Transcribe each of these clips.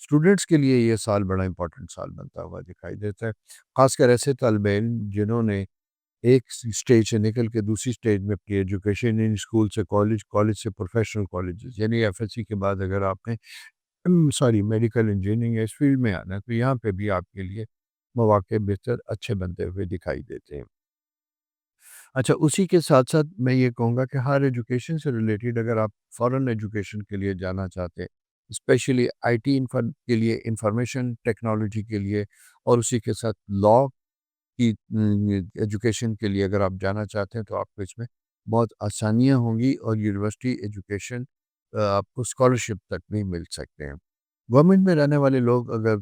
Students کے لیے یہ سال بڑا امپورٹنٹ سال بنتا ہوا دکھائی دیتا ہے، خاص کر ایسے طالب علم جنہوں نے ایک اسٹیج سے نکل کے دوسری اسٹیج میں اپنی ایجوکیشن ان اسکول سے کالج، کالج سے پروفیشنل کالجز، یعنی ایف ایس سی کے بعد اگر آپ نے میڈیکل انجینئرنگ یا اس فیلڈ میں آنا ہے تو یہاں پہ بھی آپ کے لیے مواقع بہتر اچھے بنتے ہوئے دکھائی دیتے ہیں۔ اچھا، اسی کے ساتھ ساتھ میں یہ کہوں گا کہ ہر ایجوکیشن سے ریلیٹڈ اگر آپ فارن ایجوکیشن کے لیے جانا چاہتے ہیں، اسپیشلی آئی ٹی کے لیے، انفارمیشن ٹیکنالوجی کے لیے، اور اسی کے ساتھ لاء کی ایجوکیشن کے لیے اگر آپ جانا چاہتے ہیں تو آپ کو اس میں بہت آسانیاں ہوں گی، اور یونیورسٹی ایجوکیشن آپ کو اسکالرشپ تک بھی مل سکتے ہیں۔ گورنمنٹ میں رہنے والے لوگ اگر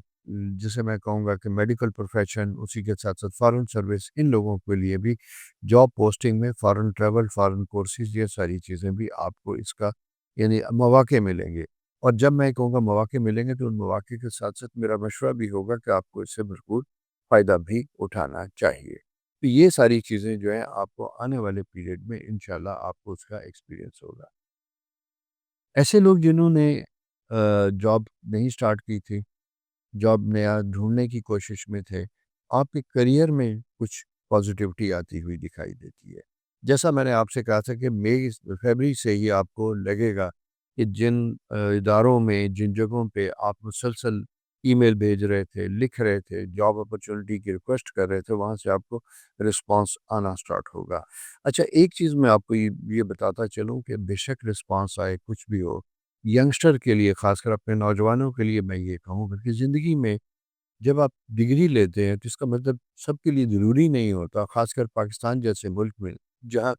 جسے میں کہوں گا کہ میڈیکل پروفیشن، اسی کے ساتھ ساتھ فارن سروس، ان لوگوں کے لیے بھی جاب پوسٹنگ میں فارن ٹریول، فارن کورسز، یہ ساری چیزیں بھی آپ کو اس کا یعنی مواقع ملیں گے۔ اور جب میں کہوں گا مواقع ملیں گے تو ان مواقع کے ساتھ ساتھ میرا مشورہ بھی ہوگا کہ آپ کو اس سے بھرپور فائدہ بھی اٹھانا چاہیے۔ تو یہ ساری چیزیں جو ہیں آپ کو آنے والے پیریڈ میں انشاءاللہ آپ کو اس کا ایکسپیرینس ہوگا۔ ایسے لوگ جنہوں نے جاب نہیں سٹارٹ کی تھی، جاب نیا ڈھونڈنے کی کوشش میں تھے، آپ کے کریئر میں کچھ پازیٹیوٹی آتی ہوئی دکھائی دیتی ہے۔ جیسا میں نے آپ سے کہا تھا کہ مئی فیبری سے ہی آپ کو لگے گا کہ جن اداروں میں، جن جگہوں پہ آپ مسلسل ای میل بھیج رہے تھے، لکھ رہے تھے، جاب اپرچونٹی کی ریکویسٹ کر رہے تھے، وہاں سے آپ کو رسپانس آنا سٹارٹ ہوگا۔ اچھا، ایک چیز میں آپ کو یہ بتاتا چلوں کہ بے شک رسپانس آئے، کچھ بھی ہو، ینگسٹر کے لیے، خاص کر اپنے نوجوانوں کے لیے میں یہ کہوں کہ زندگی میں جب آپ ڈگری لیتے ہیں تو اس کا مطلب سب کے لیے ضروری نہیں ہوتا، خاص کر پاکستان جیسے ملک میں جہاں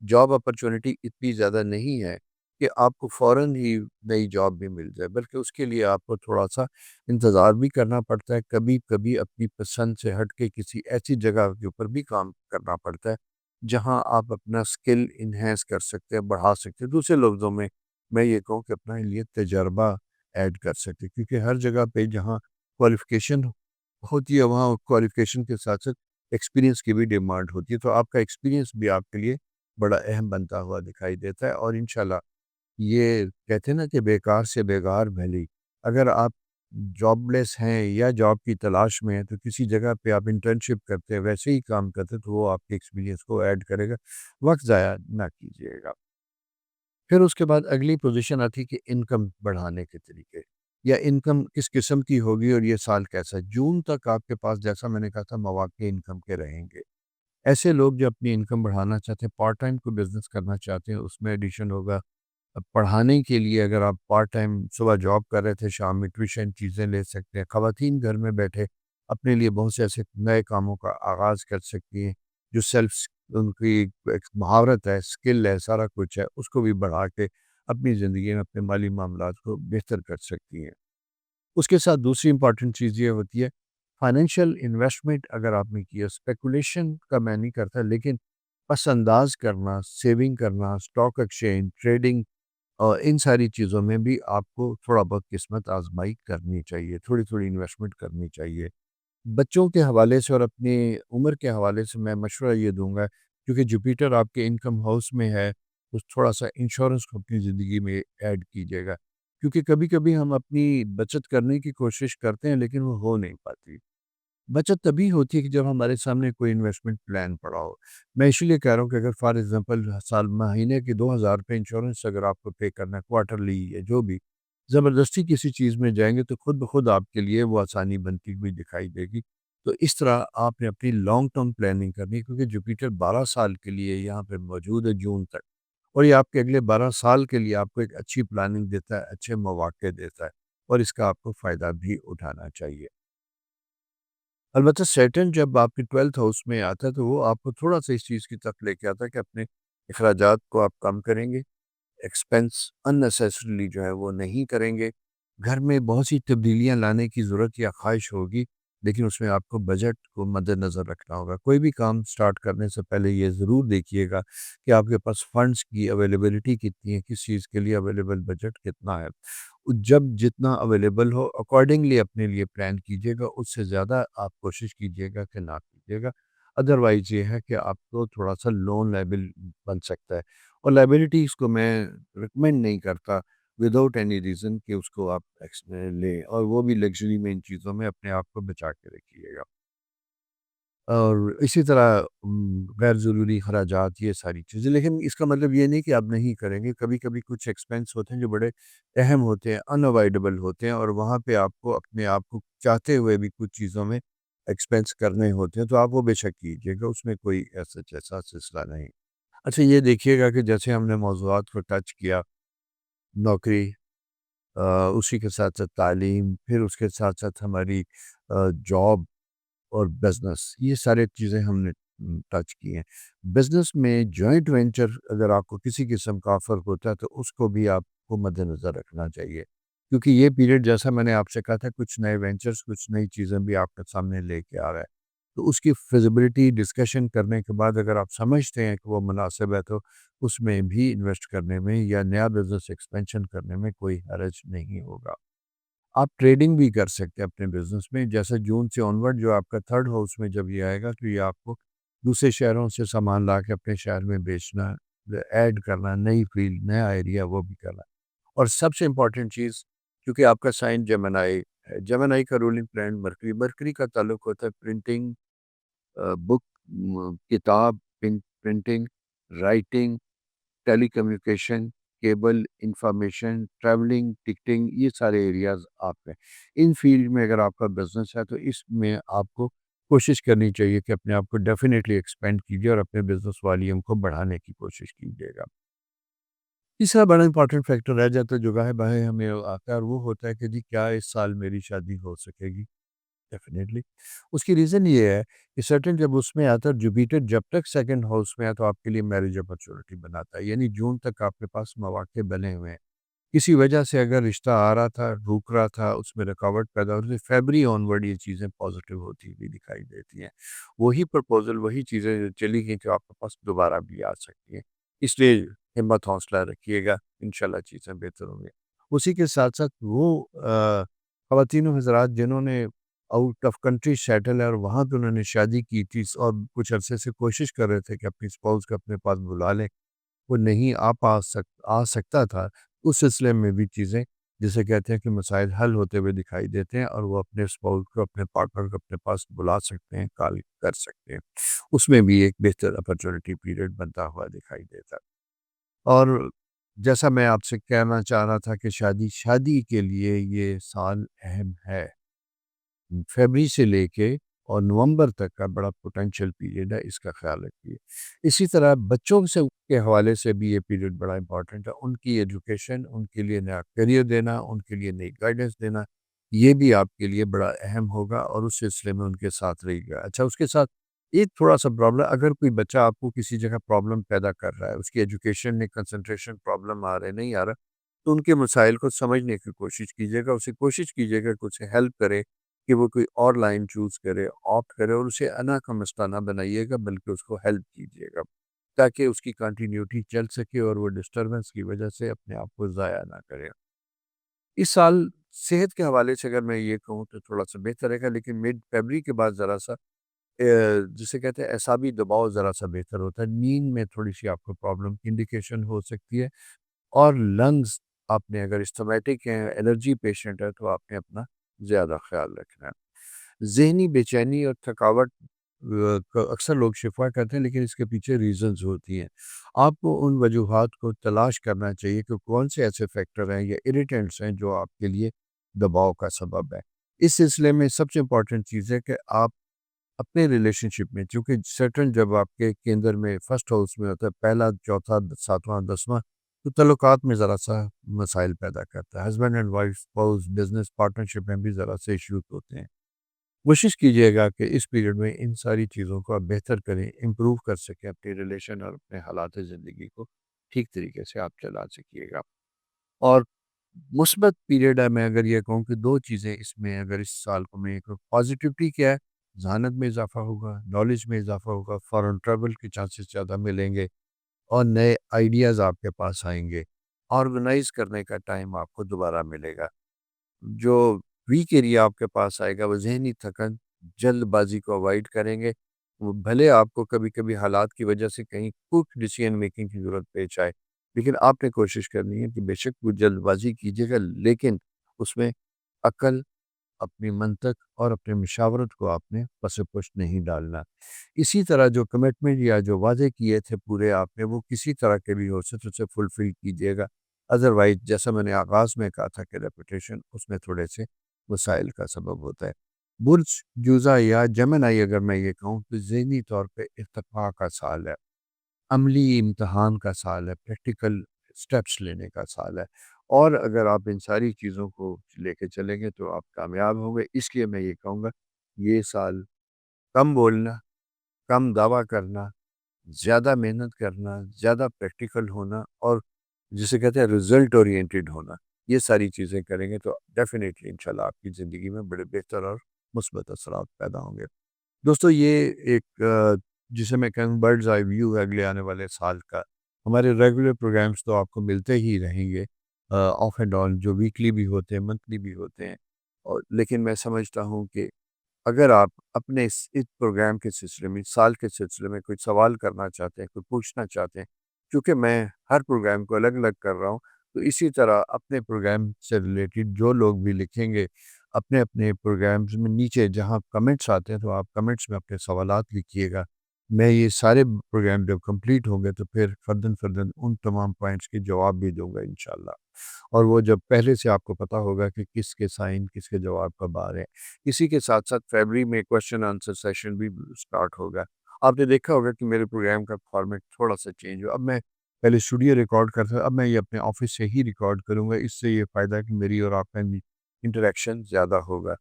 جاب اپرچونٹی اتنی زیادہ نہیں ہے کہ آپ کو فوراً ہی نئی جاب بھی مل جائے، بلکہ اس کے لیے آپ کو تھوڑا سا انتظار بھی کرنا پڑتا ہے، کبھی کبھی اپنی پسند سے ہٹ کے کسی ایسی جگہ کے اوپر بھی کام کرنا پڑتا ہے جہاں آپ اپنا سکل انہینس کر سکتے ہیں، بڑھا سکتے ہیں، دوسرے لفظوں میں یہ کہوں کہ اپنا لیے تجربہ ایڈ کر سکتے ہیں، کیونکہ ہر جگہ پہ جہاں کوالیفیکیشن ہوتی ہے وہاں کوالیفیکیشن کے ساتھ ساتھ ایکسپیرینس کی بھی ڈیمانڈ ہوتی ہے، تو آپ کا ایکسپیرینس بھی آپ کے لیے بڑا اہم بنتا ہوا دکھائی دیتا ہے۔ اور انشاءاللہ یہ کہتے ہیں نا کہ بیکار سے بیگار بھلی، اگر آپ جاب لیس ہیں یا جاب کی تلاش میں ہیں تو کسی جگہ پہ آپ انٹرنشپ کرتے ہیں، ویسے ہی کام کرتے ہیں، تو وہ آپ کے ایکسپیرینس کو ایڈ کرے گا، وقت ضائع نہ کیجیے گا۔ پھر اس کے بعد اگلی پوزیشن آتی کہ انکم بڑھانے کے طریقے، یا انکم کس قسم کی ہوگی اور یہ سال کیسا ہے۔ جون تک آپ کے پاس، جیسا میں نے کہا تھا، مواقع انکم کے رہیں گے۔ ایسے لوگ جو اپنی انکم بڑھانا چاہتے ہیں، پارٹ ٹائم کو بزنس کرنا چاہتے ہیں، اس میں ایڈیشن ہوگا پڑھانے کے لیے۔ اگر آپ پارٹ ٹائم صبح جاب کر رہے تھے، شام میں ٹیوشن چیزیں لے سکتے ہیں۔ خواتین گھر میں بیٹھے اپنے لیے بہت سے ایسے نئے کاموں کا آغاز کر سکتی ہیں جو سیلف، ان کی ایک مہارت ہے، سکل ہے، سارا کچھ ہے، اس کو بھی بڑھا کے اپنی زندگی میں اپنے مالی معاملات کو بہتر کر سکتی ہیں۔ اس کے ساتھ دوسری امپورٹنٹ چیز یہ ہوتی ہے فائنینشیل انویسٹمنٹ اگر آپ نے کیا، اسپیکولیشن کا میں نہیں کرتا، لیکن پس انداز کرنا، سیونگ کرنا، اسٹاک ایکسچینج، ٹریڈنگ، اور ان ساری چیزوں میں بھی آپ کو تھوڑا بہت قسمت آزمائی کرنی چاہیے، تھوڑی تھوڑی انویسٹمنٹ کرنی چاہیے۔ بچوں کے حوالے سے اور اپنی عمر کے حوالے سے میں مشورہ یہ دوں گا، کیونکہ جوپیٹر آپ کے انکم ہاؤس میں ہے، تو تھوڑا سا انشورنس کو اپنی زندگی میں ایڈ کیجیے گا، کیونکہ کبھی کبھی ہم اپنی بچت کرنے کی کوشش کرتے ہیں لیکن وہ ہو نہیں پاتی۔ بچت تبھی ہوتی ہے کہ جب ہمارے سامنے کوئی انویسٹمنٹ پلان پڑا ہو۔ میں اسی لیے کہہ رہا ہوں کہ اگر فار ایگزامپل سال مہینے کے 2000 روپے انشورنس اگر آپ کو پے کرنا ہے، کوارٹرلی یا جو بھی، زبردستی کسی چیز میں جائیں گے تو خود بخود آپ کے لیے وہ آسانی بنتی ہوئی دکھائی دے گی۔ تو اس طرح آپ نے اپنی لانگ ٹرم پلاننگ کرنی ہے، کیونکہ جوپیٹر 12 سال کے لیے یہاں پہ موجود ہے، جون تک، اور یہ آپ کے اگلے 12 سال کے لیے آپ کو ایک اچھی پلاننگ دیتا ہے، اچھے مواقع دیتا ہے، اور اس کا آپ کو فائدہ بھی اٹھانا چاہیے۔ البتہ سیٹرن جب آپ کی 12th ہاؤس میں آتا ہے تو وہ آپ کو تھوڑا سا اس چیز کی طرف لے کے آتا ہے کہ اپنے اخراجات کو آپ کم کریں گے، ایکسپینس اننیسیسریلی جو ہے وہ نہیں کریں گے۔ گھر میں بہت سی تبدیلیاں لانے کی ضرورت یا خواہش ہوگی، لیکن اس میں آپ کو بجٹ کو مد نظر رکھنا ہوگا۔ کوئی بھی کام سٹارٹ کرنے سے پہلے یہ ضرور دیکھیے گا کہ آپ کے پاس فنڈز کی اویلیبلٹی کتنی ہے، کس چیز کے لیے اویلیبل بجٹ کتنا ہے۔ جب جتنا اویلیبل ہو اکارڈنگلی اپنے لیے پلان کیجیے گا، اس سے زیادہ آپ کوشش کیجیے گا کہ نہ کیجیے گا۔ ادروائز یہ ہے کہ آپ کو تھوڑا سا لون لائبل بن سکتا ہے، اور لائبلٹیز کو میں ریکمینڈ نہیں کرتا، وداؤٹ اینی ریزن کہ اس کو آپ لیں، اور وہ بھی لگژری میں ان چیزوں میں اپنے آپ کو بچا کے رکھیے گا۔ اور اسی طرح غیر ضروری خراجات، یہ ساری چیزیں، لیکن اس کا مطلب یہ نہیں کہ آپ نہیں کریں گے۔ کبھی کبھی کچھ ایکسپینس ہوتے ہیں جو بڑے اہم ہوتے ہیں، ان اوائڈیبل ہوتے ہیں، اور وہاں پہ آپ کو اپنے آپ کو چاہتے ہوئے بھی کچھ چیزوں میں ایکسپینس کرنے ہوتے ہیں، تو آپ وہ بے شک کیجیے گا، اس میں کوئی ایسا سلسلہ نہیں۔ اچھا یہ دیکھیے گا کہ جیسے ہم نے موضوعات کو ٹچ کیا، نوکری، اسی کے ساتھ ساتھ تعلیم، پھر اس کے ساتھ ساتھ ہماری جاب اور بزنس، یہ سارے چیزیں ہم نے ٹچ کی ہیں۔ بزنس میں جوائنٹ وینچر اگر آپ کو کسی قسم کا آفر ہوتا ہے تو اس کو بھی آپ کو مد نظر رکھنا چاہیے، کیونکہ یہ پیریڈ جیسا میں نے آپ سے کہا تھا، کچھ نئے وینچرز، کچھ نئی چیزیں بھی آپ کے سامنے لے کے آ رہا ہے، تو اس کی فیزیبلٹی ڈسکشن کرنے کے بعد اگر آپ سمجھتے ہیں کہ وہ مناسب ہے تو اس میں بھی انویسٹ کرنے میں یا نیا بزنس ایکسپینشن کرنے میں کوئی حرج نہیں ہوگا۔ آپ ٹریڈنگ بھی کر سکتے ہیں اپنے بزنس میں، جیسے جون سے آنورڈ جو آپ کا تھرڈ ہاؤس میں جب یہ آئے گا تو یہ آپ کو دوسرے شہروں سے سامان لا کے اپنے شہر میں بیچنا، ایڈ کرنا، نئی فیلڈ، نیا ایریا وہ بھی کرنا۔ اور سب سے امپورٹنٹ چیز، کیونکہ آپ کا سائن جمنائی ہے، جمنائی کا رولنگ پلانٹ مرکری، مرکری کا تعلق ہوتا ہے پرنٹنگ، بک، کتاب، printing, writing, telecommunication, cable, information, travelling, ticketing, یہ سارے ایریاز آپ ہیں۔ ان فیلڈ میں اگر آپ کا بزنس ہے تو اس میں آپ کو کوشش کرنی چاہیے کہ اپنے آپ کو ڈیفینیٹلی ایکسپینڈ کیجیے اور اپنے بزنس والیوم کو بڑھانے کی کوشش کیجیے گا۔ تیسرا بڑا امپورٹنٹ فیکٹر رہ جاتا ہے جو گاہے باہے ہمیں آتا ہے، اور وہ ہوتا ہے کہ جی کیا اس سال میری شادی ہو سکے گی؟ ڈیفینیٹلی اس کی ریزن یہ ہے کہ سرٹن جب اس میں آتا ہے جوپیٹر جب تک سیکنڈ ہاؤس میں ہے تو آپ کے لیے میرج اپرچونٹی بناتا ہے، یعنی جون تک آپ کے پاس مواقع بنے ہوئے ہیں۔ کسی وجہ سے اگر رشتہ آ رہا تھا، رک رہا تھا، اس میں رکاوٹ پیدا ہو رہی تھی، فیبری آنورڈ یہ چیزیں پازیٹیو ہوتی بھی دکھائی دیتی ہیں۔ وہی پرپوزل، وہی چیزیں جو چلی گئی تو آپ کے پاس دوبارہ بھی آ سکتی ہیں، اس لیے ہمت حوصلہ رکھیے گا، انشاءاللہ چیزیں بہتر ہوں گی۔ اسی کے ساتھ ساتھ وہ خواتین و حضرات جنہوں نے آؤٹ آف کنٹری سیٹل ہے اور وہاں پہ انہوں نے شادی کی تھی اور کچھ عرصے سے کوشش کر رہے تھے کہ اپنی اسپاؤس کو اپنے پاس بلا لیں، وہ نہیں آ سکتا تھا، اس سلسلے میں بھی چیزیں جسے کہتے ہیں کہ مسائل حل ہوتے ہوئے دکھائی دیتے ہیں، اور وہ اپنے اسپاؤس کو، اپنے پارٹنر کو اپنے پاس بلا سکتے ہیں، کال کر سکتے ہیں، اس میں بھی ایک بہتر اپرچونٹی پیریڈ بنتا ہوا دکھائی دیتا ہے۔ اور جیسا میں آپ سے کہنا چاہ رہا تھا کہ شادی کے لیے یہ سال اہم ہے، فیبری سے لے کے اور نومبر تک کا بڑا پوٹینشیل پیریڈ ہے، اس کا خیال رکھیے۔ اسی طرح بچوں سے کے حوالے سے بھی یہ پیریڈ بڑا امپورٹنٹ ہے، ان کی ایجوکیشن، ان کے لیے نیا کیریئر دینا، ان کے لیے نئی گائیڈنس دینا، یہ بھی آپ کے لیے بڑا اہم ہوگا، اور اس سلسلے میں ان کے ساتھ رہی گا۔ اچھا اس کے ساتھ ایک تھوڑا سا پرابلم، اگر کوئی بچہ آپ کو کسی جگہ پرابلم پیدا کر رہا ہے، اس کی ایجوکیشن میں کنسنٹریشن پرابلم آ رہا ہے، نہیں آ رہا، تو ان کے مسائل کو سمجھنے کی کوشش کیجیے گا، اسے کوشش کیجیے گا کہ اسے ہیلپ کرے کہ وہ کوئی اور لائن چوز کرے، آپٹ کرے، اور اسے انا کا مسئلہ نہ بنائیے گا بلکہ اس کو ہیلپ کیجیے گا تاکہ اس کی کنٹینیوٹی چل سکے اور وہ ڈسٹربنس کی وجہ سے اپنے آپ کو ضائع نہ کرے۔ اس سال صحت کے حوالے سے اگر میں یہ کہوں تو تھوڑا سا بہتر رہے گا، لیکن مڈ فیبری کے بعد ذرا سا جسے کہتے ہیں اعصابی دباؤ ذرا سا بہتر ہوتا ہے، نیند میں تھوڑی سی آپ کو پرابلم کی انڈیکیشن ہو سکتی ہے، اور لنگز آپ نے اگر استھمیٹک ہیں، الرجی پیشنٹ ہے تو آپ نے اپنا زیادہ خیال رکھنا ہے۔ ذہنی بے چینی اور تھکاوٹ کا اکثر لوگ شفا کرتے ہیں، لیکن اس کے پیچھے ریزنز ہوتی ہیں۔ آپ کو ان وجوہات کو تلاش کرنا چاہیے کہ کون سے ایسے فیکٹر ہیں یا اریٹنٹس ہیں جو آپ کے لیے دباؤ کا سبب ہے۔ اس سلسلے میں سب سے امپورٹنٹ چیز ہے کہ آپ اپنے ریلیشن شپ میں، چونکہ سرٹن جب آپ کے کیندر میں فرسٹ ہاؤس میں ہوتا ہے، پہلا، چوتھا، ساتواں، دسواں، تو تعلقات میں ذرا سا مسائل پیدا کرتا ہے، husband and wife, spouse, business partnership میں بھی ذرا سے ایشوز ہوتے ہیں۔ کوشش کیجیے گا کہ اس پیریڈ میں ان ساری چیزوں کو آپ بہتر کریں، امپروو کر سکیں اپنی ریلیشن اور اپنے حالات زندگی کو ٹھیک طریقے سے آپ چلا سکیے گا۔ اور مثبت پیریڈ ہے، میں اگر یہ کہوں کہ دو چیزیں اس میں اگر اس سال کو میں پازیٹیوٹی کیا ہے، ذہانت میں اضافہ ہوگا، نالج میں اضافہ ہوگا، فارن ٹریول کے چانسز زیادہ ملیں گے، اور نئے آئیڈیاز آپ کے پاس آئیں گے، آرگنائز کرنے کا ٹائم آپ کو دوبارہ ملے گا۔ جو ویک ایریا آپ کے پاس آئے گا وہ ذہنی تھکن، جلد بازی کو اوائڈ کریں گے، وہ بھلے آپ کو کبھی کبھی حالات کی وجہ سے کہیں کوئک ڈیسیژن میکنگ کی ضرورت پیش آئے، لیکن آپ نے کوشش کرنی ہے کہ بے شک وہ جلد بازی کیجیے گا، لیکن اس میں عقل، اپنی منطق اور اپنے مشاورت کو آپ نے پس پش نہیں ڈالنا۔ اسی طرح جو کمٹمنٹ یا جو وعدے کیے تھے پورے آپ نے، وہ کسی طرح کے بھی ہو سکے اسے فلفل کیجیے گا۔ ادروائز جیسا میں نے آغاز میں کہا تھا کہ ریپوٹیشن اس میں تھوڑے سے مسائل کا سبب ہوتا ہے۔ برج جوزا یا جمنائی اگر میں یہ کہوں تو ذہنی طور پہ ارتقاء کا سال ہے، عملی امتحان کا سال ہے، پریکٹیکل سٹیپس لینے کا سال ہے، اور اگر آپ ان ساری چیزوں کو لے کے چلیں گے تو آپ کامیاب ہوں گے۔ اس لیے میں یہ کہوں گا یہ سال کم بولنا، کم دعویٰ کرنا، زیادہ محنت کرنا، زیادہ پریکٹیکل ہونا، اور جسے کہتے ہیں رزلٹ اورینٹیڈ ہونا، یہ ساری چیزیں کریں گے تو ڈیفینیٹلی انشاءاللہ آپ کی زندگی میں بڑے بہتر اور مثبت اثرات پیدا ہوں گے۔ دوستو یہ ایک جسے میں کہوں برڈز آئی ویو ہے اگلے آنے والے سال کا۔ ہمارے ریگولر پروگرامز تو آپ کو ملتے ہی رہیں گے آف اینڈ آن، جو ویکلی بھی ہوتے ہیں، منتھلی بھی ہوتے ہیں، اور لیکن میں سمجھتا ہوں کہ اگر آپ اپنے اس پروگرام کے سلسلے میں، اس سال کے سلسلے میں کوئی سوال کرنا چاہتے ہیں، کوئی پوچھنا چاہتے ہیں، کیونکہ میں ہر پروگرام کو الگ الگ کر رہا ہوں، تو اسی طرح اپنے پروگرام سے ریلیٹڈ جو لوگ بھی لکھیں گے اپنے اپنے پروگرامز میں، نیچے جہاں کمنٹس آتے ہیں تو آپ کمنٹس میں اپنے سوالات لکھیے گا۔ میں یہ سارے پروگرام جب کمپلیٹ ہوں گے تو پھر فرداً ان تمام پوائنٹس کے جواب بھی دوں گا انشاءاللہ، اور وہ جب پہلے سے آپ کو پتہ ہوگا کہ کس کے سائن کس کے جواب کب آ رہے ہیں۔ اسی کے ساتھ ساتھ فیبری میں کوشچن آنسر سیشن بھی سٹارٹ ہوگا۔ آپ نے دیکھا ہوگا کہ میرے پروگرام کا فارمیٹ تھوڑا سا چینج ہوا۔ اب میں پہلے اسٹوڈیو ریکارڈ کرتا تھا، اب میں یہ اپنے آفس سے ہی ریکارڈ کروں گا۔ اس سے یہ فائدہ ہے کہ میری اور آپ کا انٹریکشن زیادہ ہوگا۔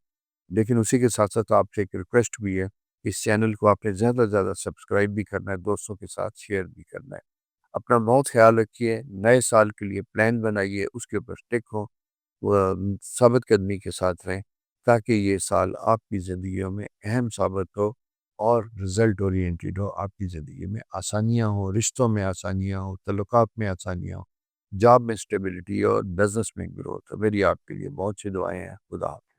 لیکن اسی کے ساتھ ساتھ آپ سے ایک ریکویسٹ بھی ہے، اس چینل کو آپ نے زیادہ سے زیادہ سبسکرائب بھی کرنا ہے، دوستوں کے ساتھ شیئر بھی کرنا ہے۔ اپنا بہت خیال رکھیے، نئے سال کے لیے پلان بنائیے، اس کے اوپر سٹک ہو، وہ ثابت قدمی کے ساتھ رہیں، تاکہ یہ سال آپ کی زندگیوں میں اہم ثابت ہو اور رزلٹ اورینٹیڈ ہو، آپ کی زندگی میں آسانیاں ہوں، رشتوں میں آسانیاں ہوں، تعلقات میں آسانیاں ہوں، جاب میں اسٹیبلٹی اور بزنس میں گروتھ۔ میری آپ کے لیے بہت سی دعائیں ہیں۔ خدا حافظ۔